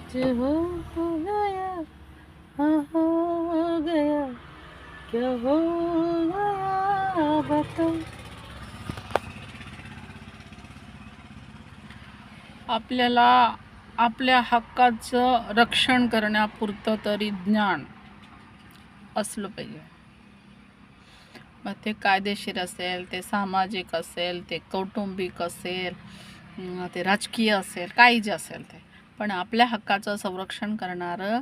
कुछ हो गया, हाँ हो गया, क्या हो गया बता. आपल्याला आपल्या हक्काचं रक्षण करण्यापुरतं तरी ज्ञान असलं पाहिजे. मग ते कायदेशीर असेल, ते सामाजिक असेल, ते कौटुंबिक असेल, ते राजकीय असेल, काही जे असेल ते. पण आपल्या हक्काचं संरक्षण करणारं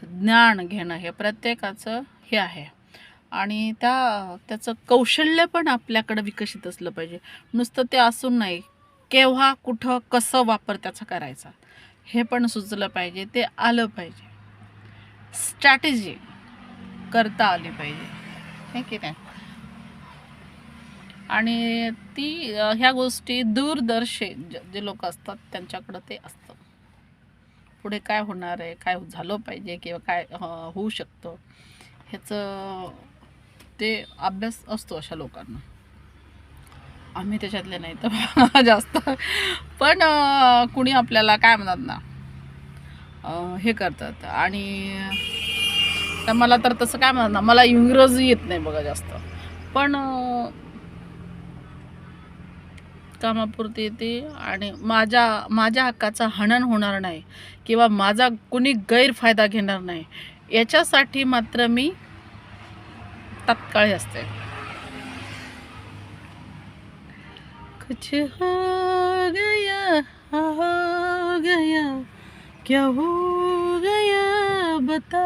ज्ञान घेणं हे प्रत्येकाचं हे आहे. आणि त्याचं कौशल्य पण आपल्याकडं विकसित असलं पाहिजे. नुसतं ते असून नाही, केव्हा कुठं कसं वापर त्याचा करायचा हे पण सुचलं पाहिजे, ते आलं पाहिजे. स्ट्रॅटेजी करता आली पाहिजे, हे की नाही. आणि ह्या गोष्टी दूरदर्शी जे लोक असतात त्यांच्याकडं ते असतं. पुढे काय होणार आहे, काय झालं पाहिजे किंवा काय होऊ शकतं ह्याचं ते अभ्यास असतो अशा लोकांना. आम्ही त्याच्यातले नाही तर जास्त. पण कुणी आपल्याला काय म्हणतात ना हे करतात. आणि तर मला तर तसं काय म्हणतात ना, मला इंग्रजी येत नाही बघा जास्त, पण कामापुरती येते. आणि माझ्या हक्काचा हनन होणार नाही किंवा माझा कुणी गैरफायदा घेणार नाही याच्यासाठी मात्र मी तात्काळ असते. कुछ हो गया, हो गया, क्या हो गया बता.